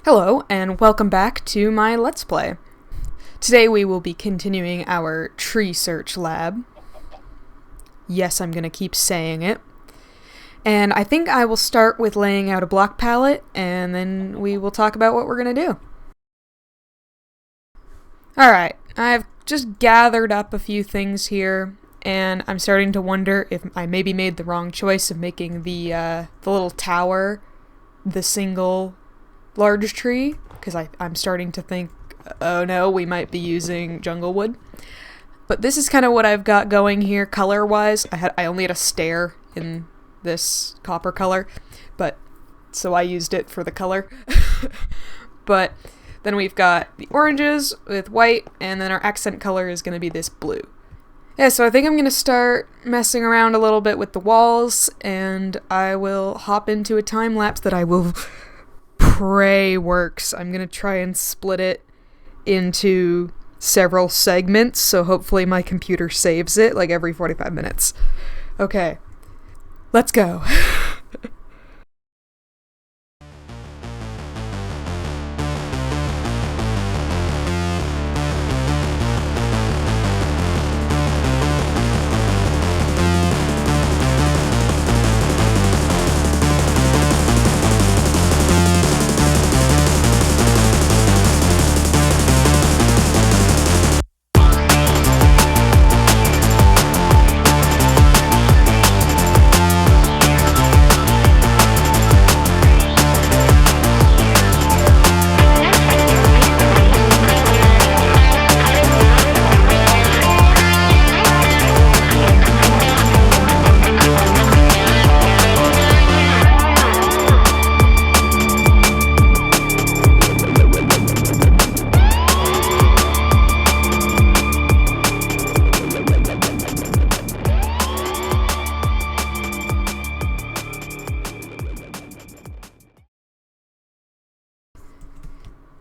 Hello, and welcome back to my Let's Play. Today we will be continuing our tree search lab. Yes, I'm gonna keep saying it. And I think I will start with laying out a block palette, and then we will talk about what we're gonna do. Alright, I've just gathered up a few things here, and I'm starting to wonder if I maybe made the wrong choice of making the little tower the single large tree, because I'm starting to think, oh no, we might be using jungle wood. But this is kind of what I've got going here color-wise. I only had a stair in this copper color, but so I used it for the color. But then we've got the oranges with white, and then our accent color is going to be this blue. Yeah, so I think I'm going to start messing around a little bit with the walls, and I will hop into a time lapse that I will pray works. I'm gonna try and split it into several segments, so hopefully my computer saves it like every 45 minutes. Okay, let's go.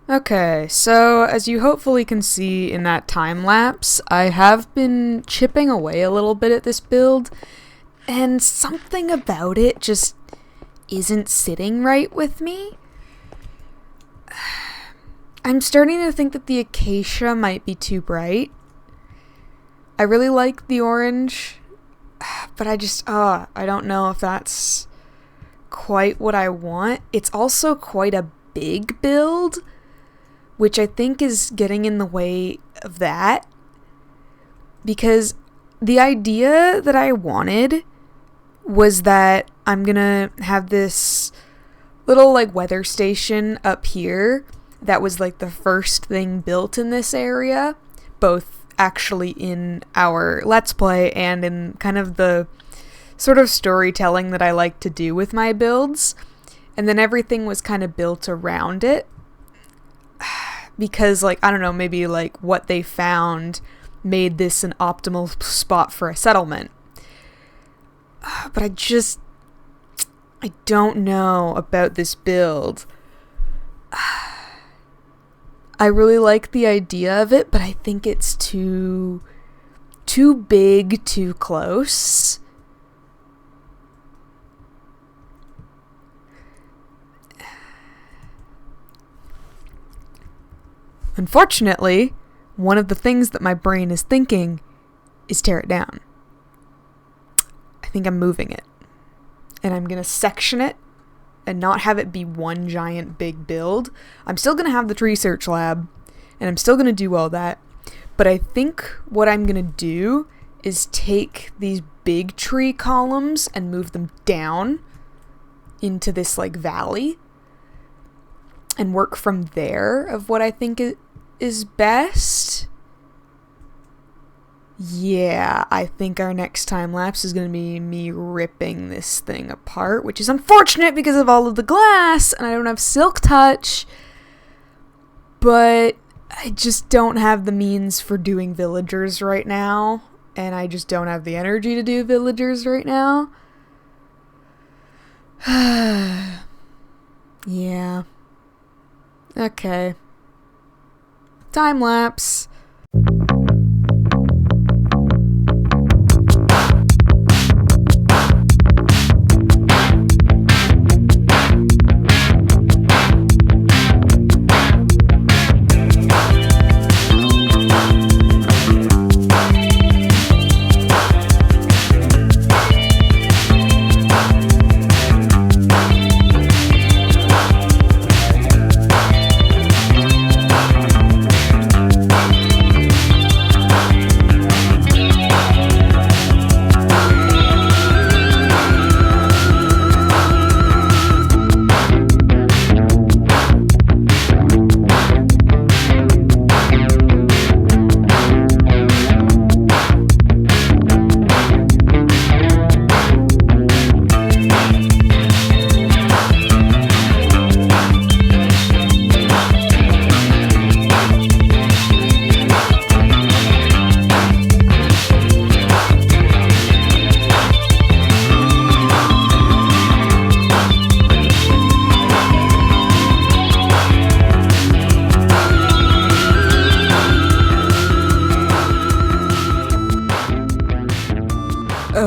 Okay, so as you hopefully can see in that time lapse, I have been chipping away a little bit at this build, and something about it just isn't sitting right with me. I'm starting to think that the acacia might be too bright. I really like the orange, but I don't know if that's quite what I want. It's also quite a big build, which I think is getting in the way of that, because the idea that I wanted was that I'm gonna have this little weather station up here that was like the first thing built in this area, both actually in our Let's Play and in kind of the sort of storytelling that I like to do with my builds, and then everything was kind of built around it. Because, I don't know, maybe, what they found made this an optimal spot for a settlement. But I don't know about this build. I really like the idea of it, but I think it's too big, too close. Unfortunately, one of the things that my brain is thinking is tear it down. I think I'm moving it. And I'm going to section it and not have it be one giant big build. I'm still going to have the tree search lab, and I'm still going to do all that. But I think what I'm going to do is take these big tree columns and move them down into this valley and work from there of what I think is best. Yeah, I think our next time lapse is going to be me ripping this thing apart, which is unfortunate because of all of the glass, and I don't have silk touch, but I just don't have the means for doing villagers right now, and I just don't have the energy to do villagers right now. Yeah. Okay. Time lapse.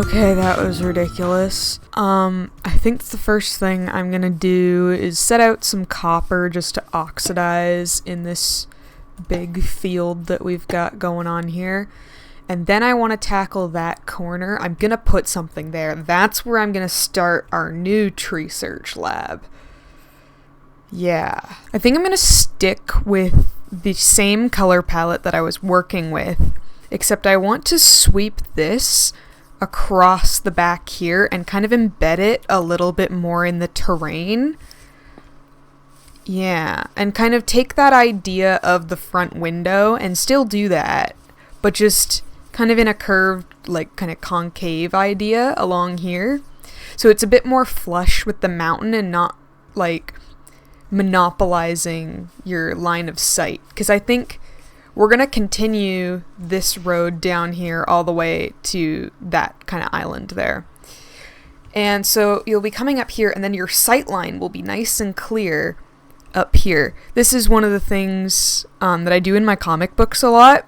Okay, that was ridiculous. I think the first thing I'm gonna do is set out some copper just to oxidize in this big field that we've got going on here. And then I want to tackle that corner. I'm gonna put something there. That's where I'm gonna start our new tree search lab. Yeah. I think I'm gonna stick with the same color palette that I was working with, except I want to sweep this across the back here and kind of embed it a little bit more in the terrain. Yeah, and kind of take that idea of the front window and still do that, but just kind of in a curved, like kind of concave idea along here. So it's a bit more flush with the mountain and not like monopolizing your line of sight. Because I think we're going to continue this road down here all the way to that kind of island there. And so you'll be coming up here and then your sight line will be nice and clear up here. This is one of the things that I do in my comic books a lot,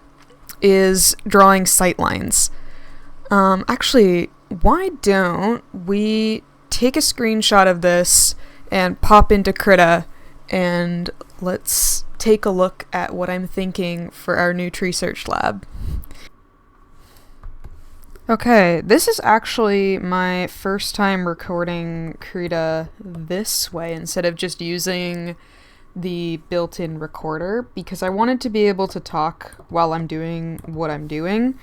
is drawing sight lines. Actually, why don't we take a screenshot of this and pop into Krita and let's take a look at what I'm thinking for our new tree search lab. Okay, this is actually my first time recording Krita this way instead of just using the built-in recorder, because I wanted to be able to talk while I'm doing what I'm doing.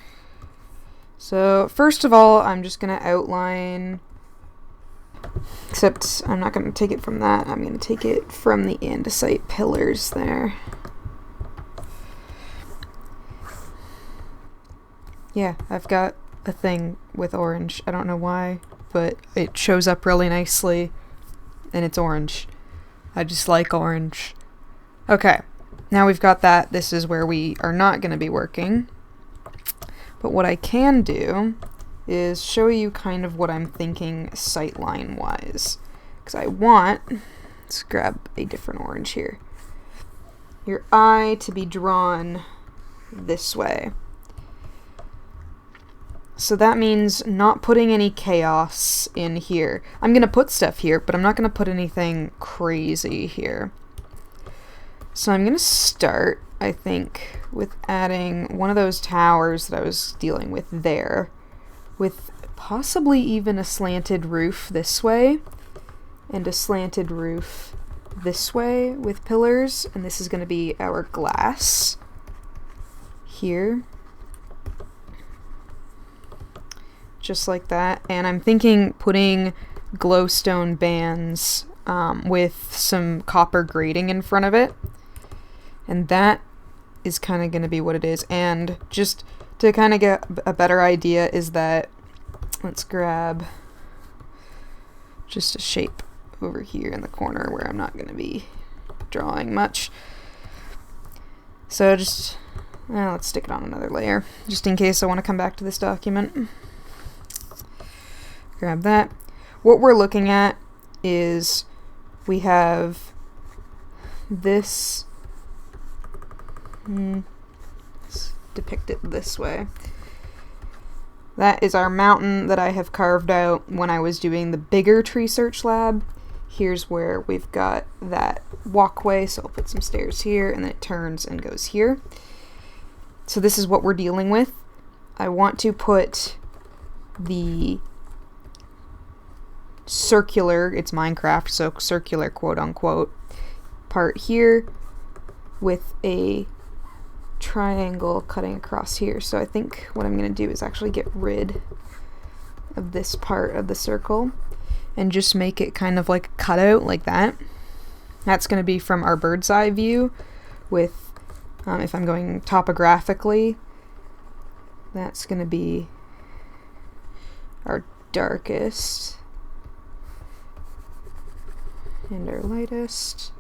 So first of all, I'm just going to outline, except I'm not going to take it from that, I'm going to take it from the andesite pillars there. Yeah, I've got a thing with orange. I don't know why, but it shows up really nicely, and it's orange. I just like orange. Okay, now we've got that. This is where we are not going to be working. But what I can do is show you kind of what I'm thinking sightline wise. Because I want, let's grab a different orange here, your eye to be drawn this way. So that means not putting any chaos in here. I'm going to put stuff here, but I'm not going to put anything crazy here. So I'm going to start, I think, with adding one of those towers that I was dealing with there, with possibly even a slanted roof this way, and a slanted roof this way with pillars, and this is going to be our glass here. Just like that. And I'm thinking putting glowstone bands with some copper grating in front of it. And that is kind of going to be what it is. And just to kind of get a better idea is that, let's grab just a shape over here in the corner where I'm not going to be drawing much. So just, let's stick it on another layer, just in case I want to come back to this document. Grab that. What we're looking at is we have this, let's depict it this way. That is our mountain that I have carved out when I was doing the bigger tree search lab. Here's where we've got that walkway, so I'll put some stairs here, and then it turns and goes here. So this is what we're dealing with. I want to put the circular, it's Minecraft, so circular quote unquote, part here with a triangle cutting across here. So I think what I'm going to do is actually get rid of this part of the circle and just make it kind of like a cutout like that. That's going to be from our bird's eye view with, if I'm going topographically, that's going to be our darkest and our lightest.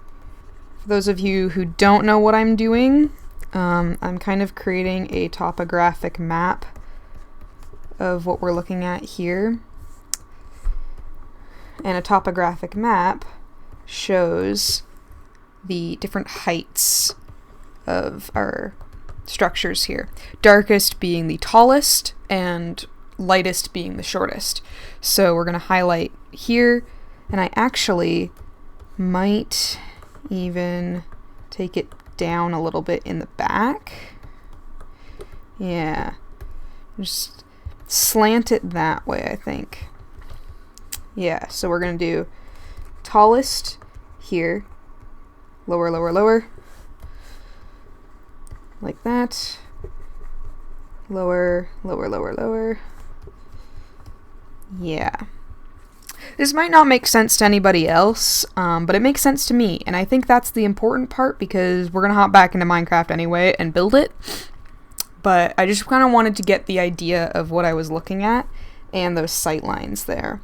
For those of you who don't know what I'm doing, I'm kind of creating a topographic map of what we're looking at here. And a topographic map shows the different heights of our structures here. Darkest being the tallest, and lightest being the shortest. So we're going to highlight here, and I actually might even take it down a little bit in the back. Yeah, just slant it that way, I think. Yeah, so we're going to do tallest here, lower, lower, lower, like that, lower, lower, lower, lower. Yeah. This might not make sense to anybody else, but it makes sense to me, and I think that's the important part because we're going to hop back into Minecraft anyway and build it, but I just kind of wanted to get the idea of what I was looking at and those sight lines there.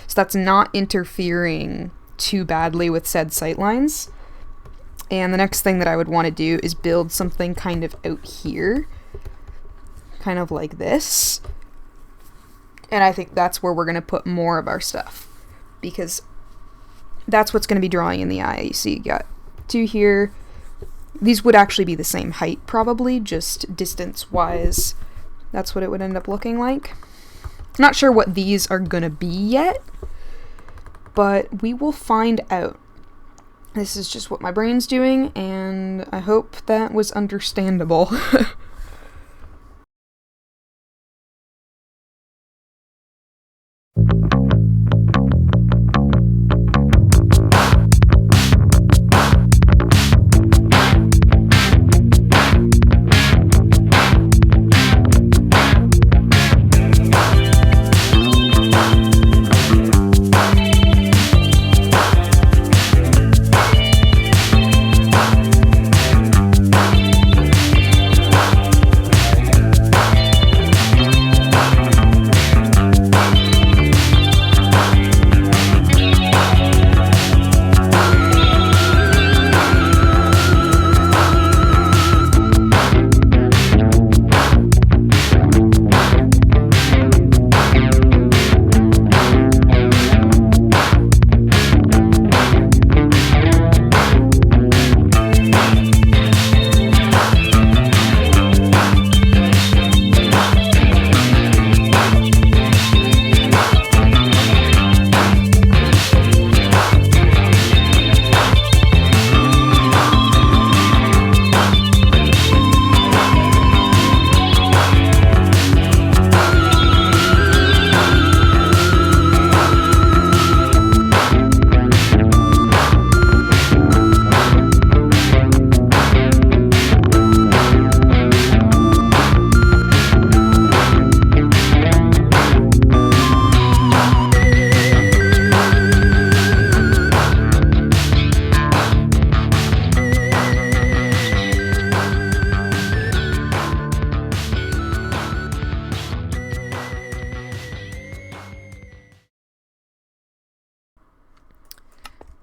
So that's not interfering too badly with said sight lines. And the next thing that I would want to do is build something kind of out here, kind of like this. And I think that's where we're going to put more of our stuff, because that's what's going to be drawing in the eye. You see, you got 2 here. These would actually be the same height, probably, just distance-wise. That's what it would end up looking like. Not sure what these are going to be yet, but we will find out. This is just what my brain's doing, and I hope that was understandable.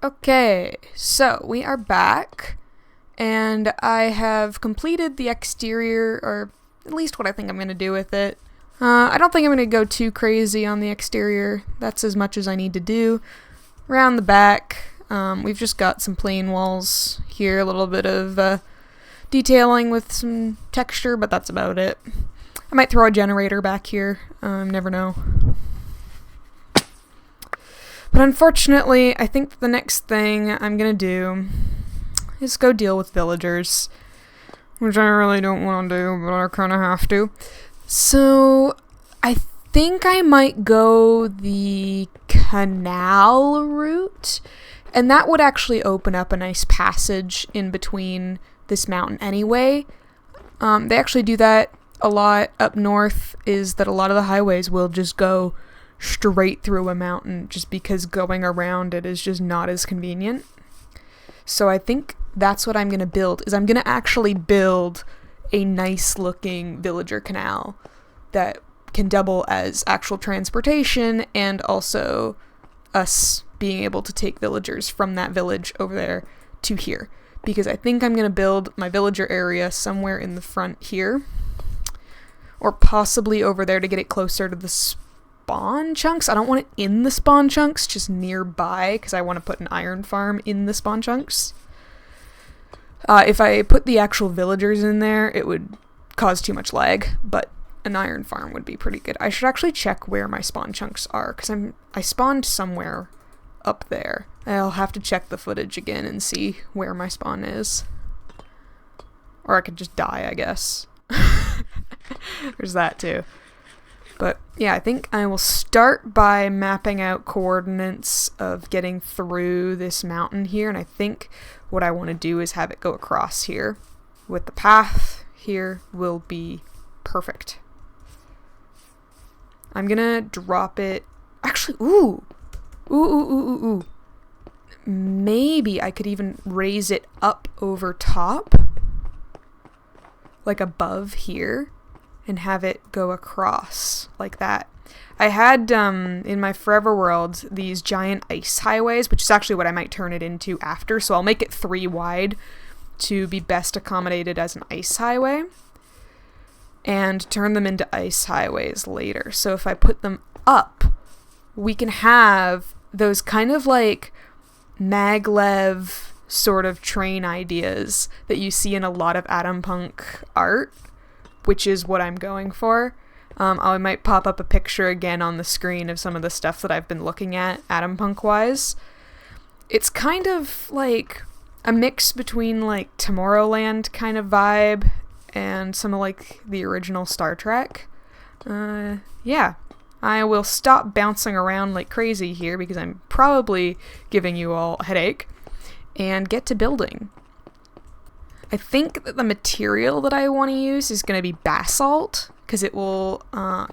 Okay, so we are back, and I have completed the exterior, or at least what I think I'm going to do with it. I don't think I'm going to go too crazy on the exterior. That's as much as I need to do. Around the back, we've just got some plain walls here, a little bit of detailing with some texture, but that's about it. I might throw a generator back here, never know. But unfortunately, I think the next thing I'm gonna do is go deal with villagers, which I really don't want to do, but I kind of have to. So I think I might go the canal route, and that would actually open up a nice passage in between this mountain anyway. They actually do that a lot up north, is that a lot of the highways will just go straight through a mountain just because going around it is just not as convenient. So I think that's what I'm going to build, is I'm going to actually build a nice looking villager canal that can double as actual transportation and also us being able to take villagers from that village over there to here. Because I think I'm going to build my villager area somewhere in the front here, or possibly over there to get it closer to the spawn chunks. I don't want it in the spawn chunks, just nearby, because I want to put an iron farm in the spawn chunks. If I put the actual villagers in there, it would cause too much lag, but an iron farm would be pretty good. I should actually check where my spawn chunks are, because I spawned somewhere up there. I'll have to check the footage again and see where my spawn is. Or I could just die, I guess. There's that too. But yeah, I think I will start by mapping out coordinates of getting through this mountain here, and I think what I want to do is have it go across here. With the path here will be perfect. I'm gonna drop it. Actually, ooh. Maybe I could even raise it up over top, like above here, and have it go across like that. I had, in my Forever World, these giant ice highways, which is actually what I might turn it into after, so I'll make it 3 wide to be best accommodated as an ice highway, and turn them into ice highways later. So if I put them up, we can have those kind of like maglev sort of train ideas that you see in a lot of Atom Punk art, which is what I'm going for. I might pop up a picture again on the screen of some of the stuff that I've been looking at Atom Punk wise. It's kind of like a mix between like Tomorrowland kind of vibe and some of like the original Star Trek. Yeah. I will stop bouncing around like crazy here because I'm probably giving you all a headache, and get to building. I think that the material that I want to use is going to be basalt, because it will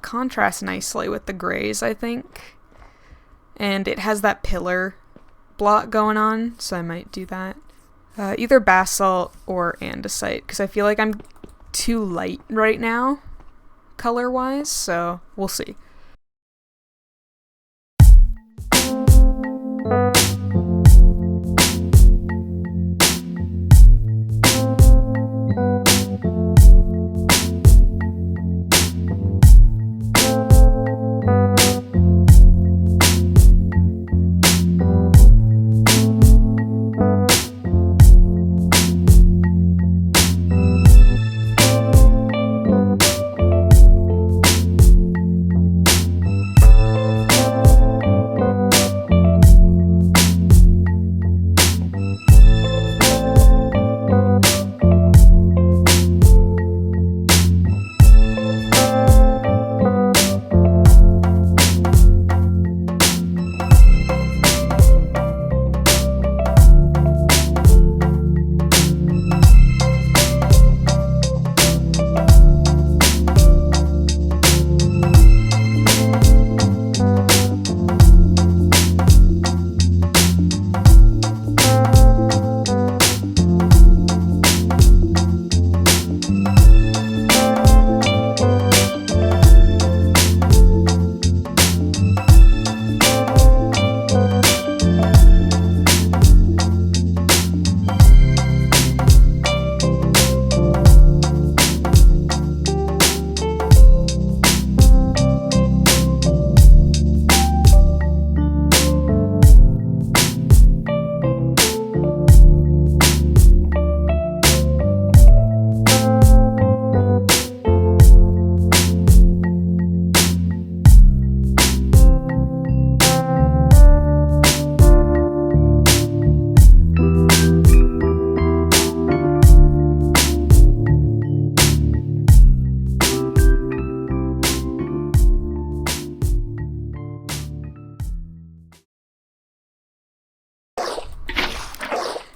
contrast nicely with the grays, I think. And it has that pillar block going on, so I might do that. Either basalt or andesite, because I feel like I'm too light right now, color-wise, so we'll see.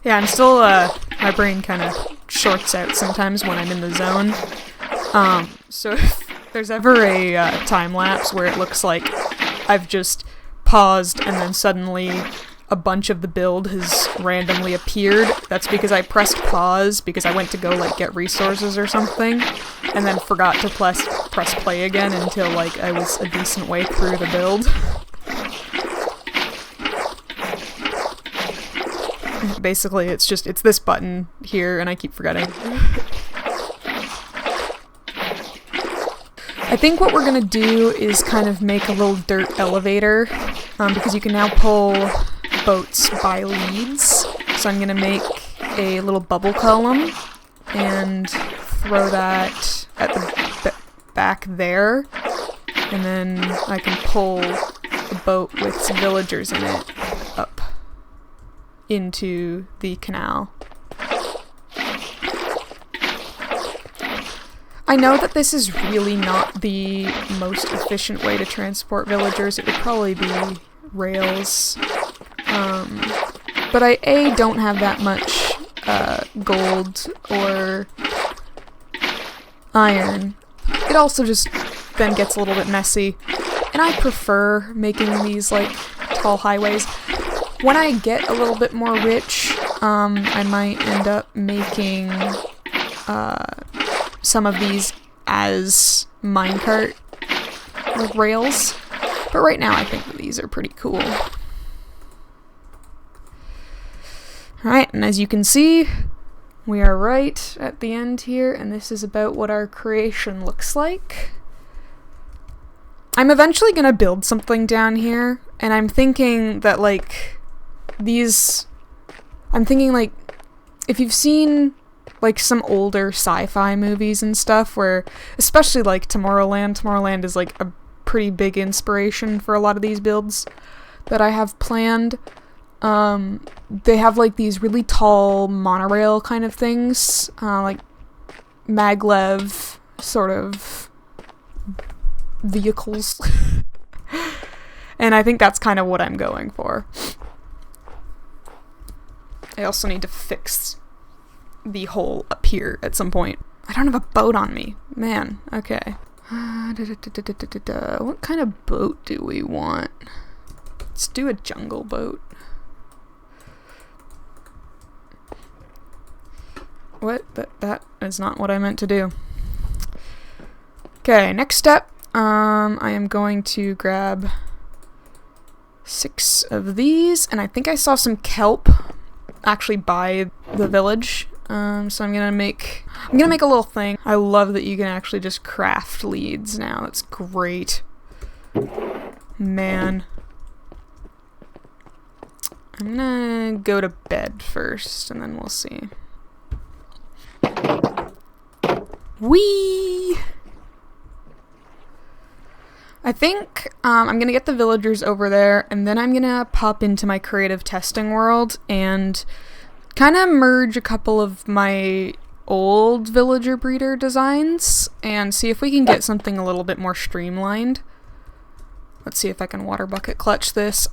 Yeah, I'm still, my brain kind of shorts out sometimes when I'm in the zone. So if there's ever a time lapse where it looks like I've just paused and then suddenly a bunch of the build has randomly appeared, that's because I pressed pause because I went to go, like, get resources or something, and then forgot to press play again until, like, I was a decent way through the build. Basically, it's this button here, and I keep forgetting. I think what we're gonna do is kind of make a little dirt elevator, because you can now pull boats by leads. So I'm gonna make a little bubble column and throw that at the back there, and then I can pull a boat with some villagers in it up into the canal. I know that this is really not the most efficient way to transport villagers. It would probably be rails. But I don't have that much gold or iron. It also just then gets a little bit messy. And I prefer making these like tall highways. When I get a little bit more rich, I might end up making some of these as minecart like rails. But right now I think that these are pretty cool. Alright, and as you can see, we are right at the end here, and this is about what our creation looks like. I'm eventually gonna build something down here, and I'm thinking that, like, I'm thinking, like, if you've seen, like, some older sci-fi movies and stuff, where, especially, like, Tomorrowland is, like, a pretty big inspiration for a lot of these builds that I have planned. They have, like, these really tall monorail kind of things, like maglev sort of vehicles. And I think that's kind of what I'm going for. I also need to fix the hole up here at some point. I don't have a boat on me. Man, okay. What kind of boat do we want? Let's do a jungle boat. What? That is not what I meant to do. Okay, next step. I am going to grab 6 of these, and I think I saw some kelp actually by the village. So I'm gonna make a little thing. I love that you can actually just craft leads now. That's great. Man. I'm gonna go to bed first, and then we'll see. Whee! I think I'm gonna get the villagers over there, and then I'm gonna pop into my creative testing world and kind of merge a couple of my old villager breeder designs and see if we can get something a little bit more streamlined. Let's see if I can water bucket clutch this.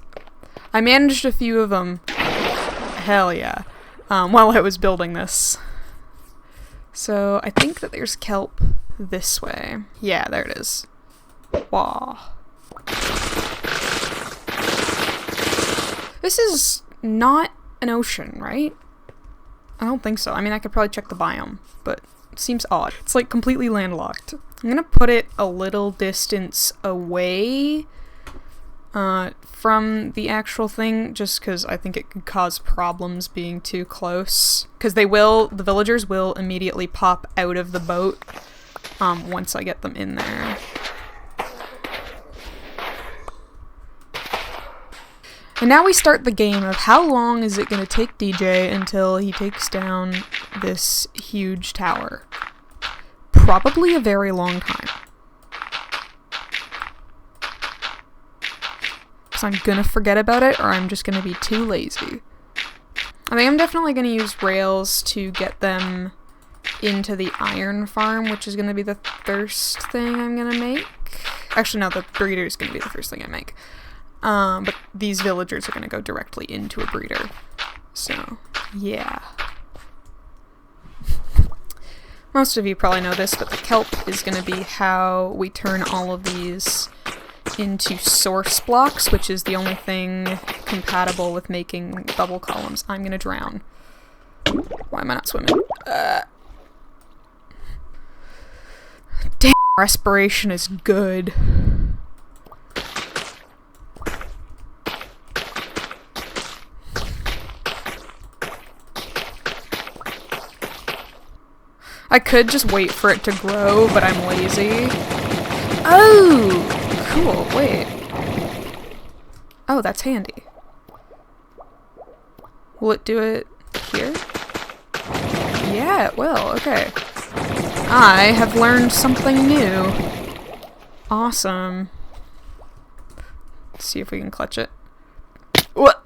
I managed a few of them. Hell yeah. While I was building this. So I think that there's kelp this way. Yeah, there it is. Wow. This is not an ocean, right? I don't think so. I mean, I could probably check the biome, but it seems odd. It's like completely landlocked. I'm gonna put it a little distance away from the actual thing, just because I think it could cause problems being too close. Because the villagers will immediately pop out of the boat once I get them in there. And now we start the game of how long is it going to take DJ until he takes down this huge tower. Probably a very long time. So I'm gonna forget about it, or I'm just gonna be too lazy. I think I'm definitely gonna use rails to get them into the iron farm, which is gonna be the first thing I'm gonna make. Actually, no, the breeder is gonna be the first thing I make. But these villagers are gonna go directly into a breeder. So, yeah. Most of you probably know this, but the kelp is gonna be how we turn all of these into source blocks, which is the only thing compatible with making bubble columns. I'm gonna drown. Why am I not swimming? Damn, respiration is good. I could just wait for it to grow, but I'm lazy. Oh! Cool, wait. Oh, that's handy. Will it do it here? Yeah, it will, okay. I have learned something new. Awesome. Let's see if we can clutch it. What?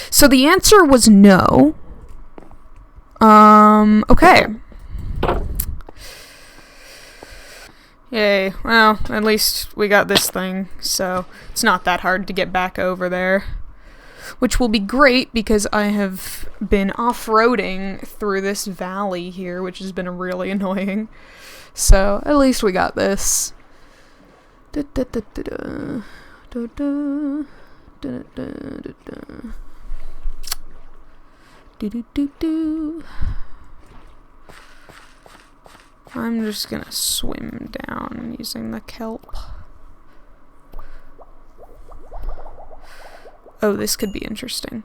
So the answer was no. Okay. Yay. Well, at least we got this thing, so it's not that hard to get back over there. Which will be great because I have been off-roading through this valley here, which has been really annoying. So, at least we got this. I'm just gonna swim down using the kelp. Oh, this could be interesting.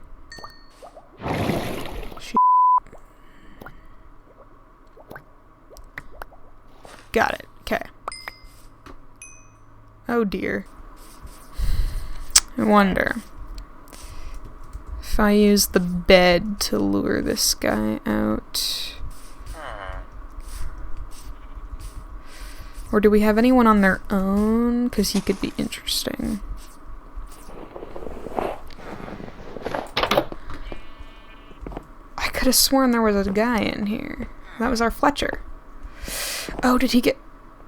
Got it. Okay. Oh dear. I wonder if I use the bed to lure this guy out. Or do we have anyone on their own? Because he could be interesting. I could have sworn there was a guy in here. That was our Fletcher. Oh, did he get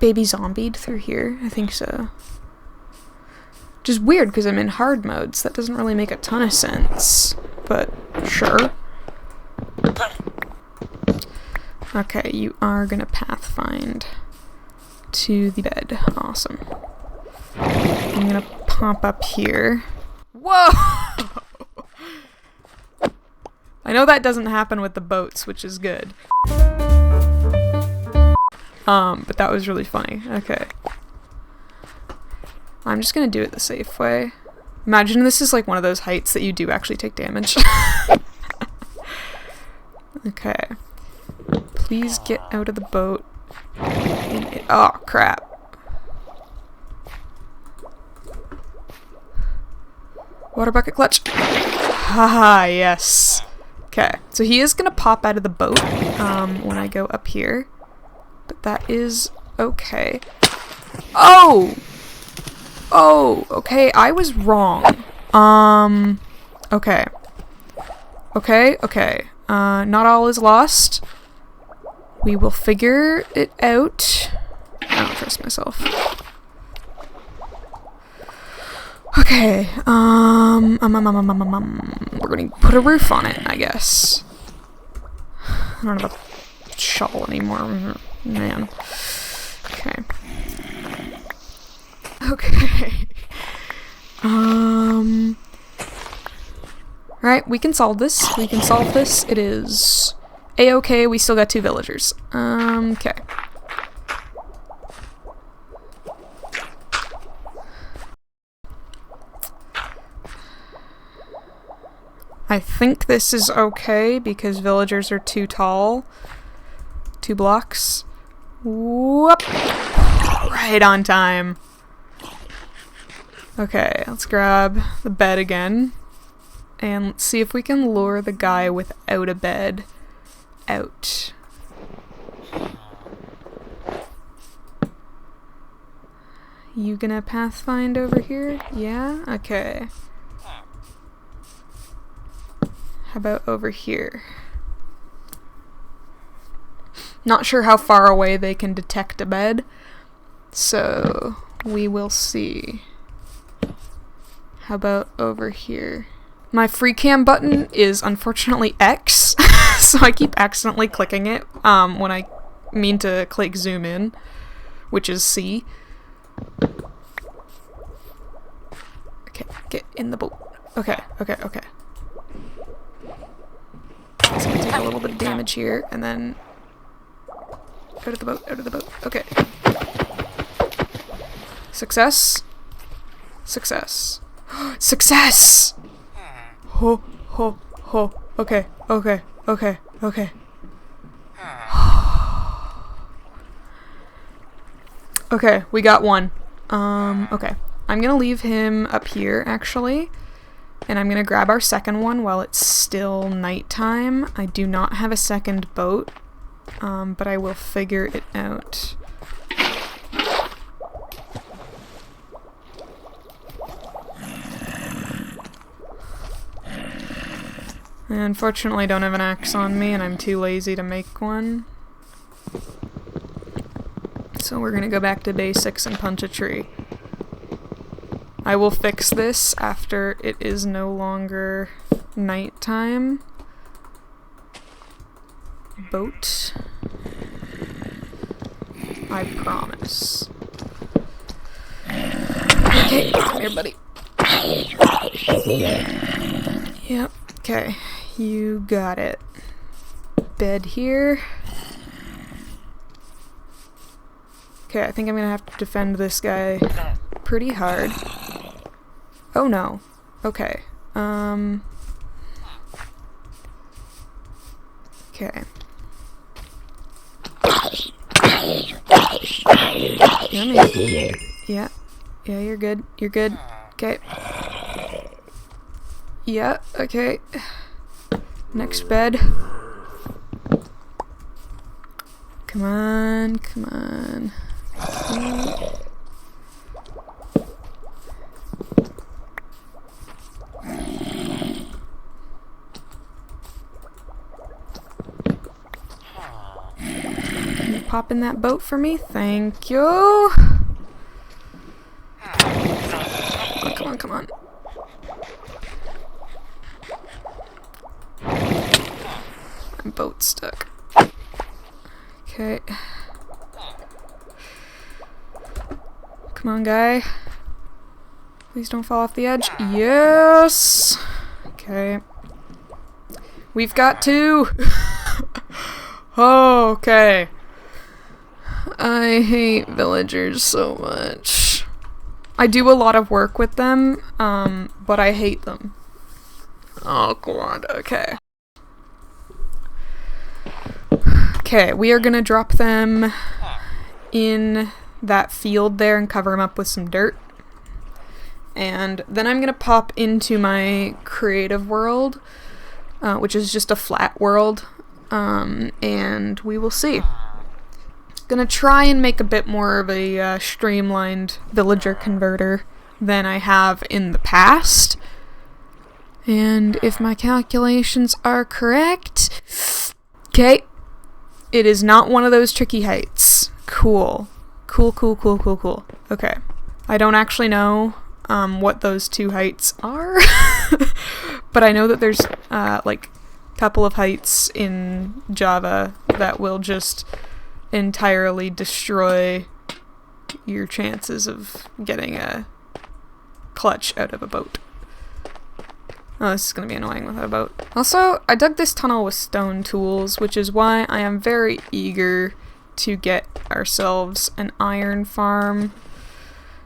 baby zombied through here? I think so. Which is weird because I'm in hard mode, so that doesn't really make a ton of sense. But sure. Okay, you are gonna pathfind to the bed. Awesome. I'm gonna pop up here. Whoa! I know that doesn't happen with the boats, which is good. But that was really funny. Okay. I'm just gonna do it the safe way. Imagine this is like one of those heights that you do actually take damage. Okay. Please get out of the boat. Oh, crap. Water bucket clutch. Haha, yes. Okay, so he is gonna pop out of the boat when I go up here. But that is okay. Oh! Oh, okay, I was wrong. Okay. Okay. Not all is lost. We will figure it out. I don't trust myself. Okay, we're gonna put a roof on it, I guess. I don't have a shovel anymore, man. Okay. Okay. Alright, we can solve this. It is A-okay, we still got 2 villagers. Okay. I think this is okay because villagers are too tall. 2 blocks. Whoop! Right on time. Okay, let's grab the bed again. And let's see if we can lure the guy without a bed out. You gonna pathfind over here? Yeah? Okay. How about over here? Not sure how far away they can detect a bed, so we will see. How about over here? My free cam button is unfortunately X, so I keep accidentally clicking it when I mean to click zoom in, which is C. Okay, get in the boat. Okay. It's gonna take a little bit of damage here, and then out of the boat. Okay. Success. Success! Ho. Okay. Okay, we got one. Okay. I'm gonna leave him up here, actually. And I'm gonna grab our second one while it's still nighttime. I do not have a second boat, but I will figure it out. I unfortunately don't have an axe on me, and I'm too lazy to make one. So we're gonna go back to basics and punch a tree. I will fix this after it is no longer nighttime. Boat. I promise. Okay, come here, buddy. Yep, okay. You got it. Bed here. Okay, I think I'm gonna have to defend this guy pretty hard. Oh no. Okay. Okay. Yummy. Yeah. Yeah, you're good. You're good. Okay. Yeah, okay. Next bed. Come on, come on. Can you pop in that boat for me? Thank you. Oh, come on, come on. My boat's stuck. Okay. Come on, guy. Please don't fall off the edge. Yes! Okay. We've got two! Oh, okay. I hate villagers so much. I do a lot of work with them, but I hate them. Oh, God, okay. Okay, we are gonna drop them in that field there and cover them up with some dirt. And then I'm gonna pop into my creative world, which is just a flat world, and we will see. Gonna try and make a bit more of a streamlined villager converter than I have in the past. And if my calculations are correct, okay, it is not one of those tricky heights. Cool. Cool, cool, cool, cool, cool. Okay. I don't actually know what those two heights are, but I know that there's like a couple of heights in Java that will just entirely destroy your chances of getting a clutch out of a boat. Oh, this is gonna be annoying without a boat. Also, I dug this tunnel with stone tools, which is why I am very eager to get ourselves an iron farm,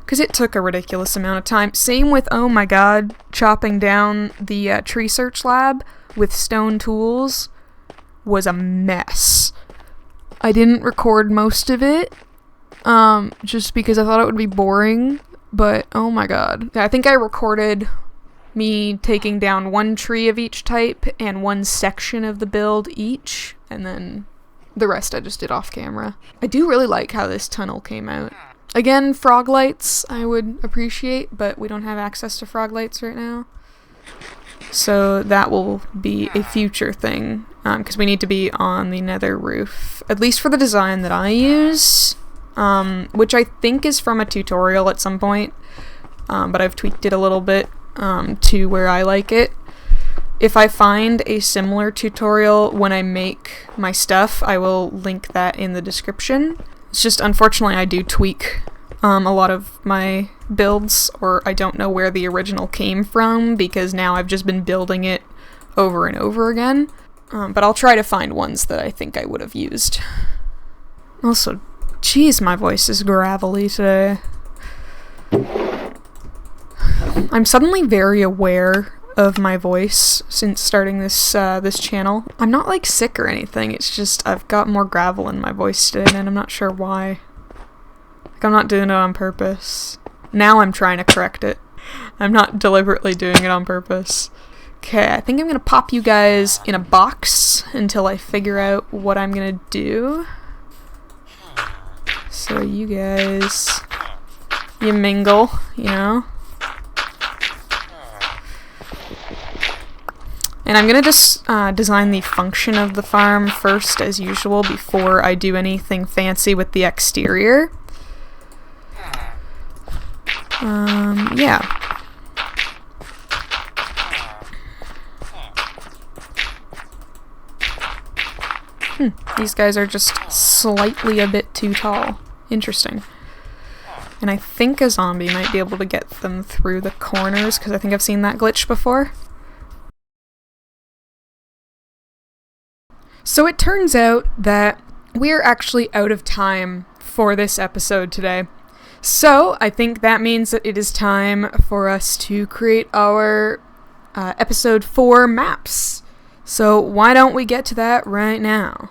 because it took a ridiculous amount of time. Same with, oh my god, chopping down the tree search lab with stone tools was a mess. I didn't record most of it, just because I thought it would be boring, but oh my god. I think I recorded me taking down one tree of each type and one section of the build each, and then the rest I just did off camera. I do really like how this tunnel came out. Again, frog lights I would appreciate, but we don't have access to frog lights right now. So that will be a future thing, because we need to be on the nether roof, at least for the design that I use, which I think is from a tutorial at some point, but I've tweaked it a little bit to where I like it. If I find a similar tutorial when I make my stuff, I will link that in the description. It's just, unfortunately, I do tweak a lot of my builds, or I don't know where the original came from, because now I've just been building it over and over again. But I'll try to find ones that I think I would have used. Also, geez, my voice is gravelly today. I'm suddenly very aware of my voice since starting this this channel. I'm not like sick or anything, it's just I've got more gravel in my voice today and I'm not sure why. Like, I'm not doing it on purpose. Now I'm trying to correct it. I'm not deliberately doing it on purpose. Okay, I think I'm gonna pop you guys in a box until I figure out what I'm gonna do. So you guys, you mingle, you know? And I'm gonna just design the function of the farm first, as usual, before I do anything fancy with the exterior. Yeah. These guys are just slightly a bit too tall. Interesting. And I think a zombie might be able to get them through the corners, because I think I've seen that glitch before. So it turns out that we're actually out of time for this episode today. So I think that means that it is time for us to create our episode 4 maps. So why don't we get to that right now?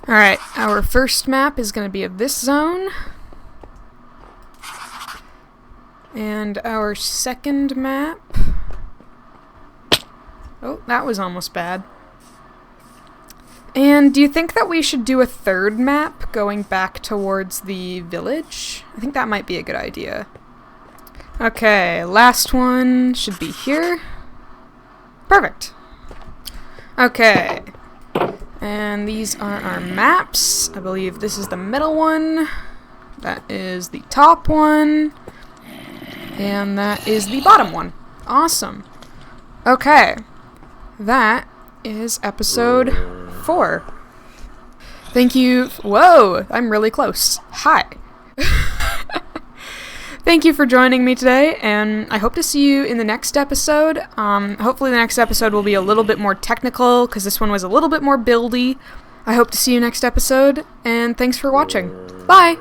Alright, our first map is going to be of this zone. And our second map... Oh, that was almost bad. And do you think that we should do a third map going back towards the village? I think that might be a good idea. Okay, last one should be here. Perfect. Okay. And these are our maps. I believe this is the middle one. That is the top one. And that is the bottom one. Awesome. Okay. That is episode 4. Thank you. Whoa, I'm really close. Hi. Thank you for joining me today, and I hope to see you in the next episode. Hopefully the next episode will be a little bit more technical, because this one was a little bit more buildy. I hope to see you next episode, and thanks for watching. Bye!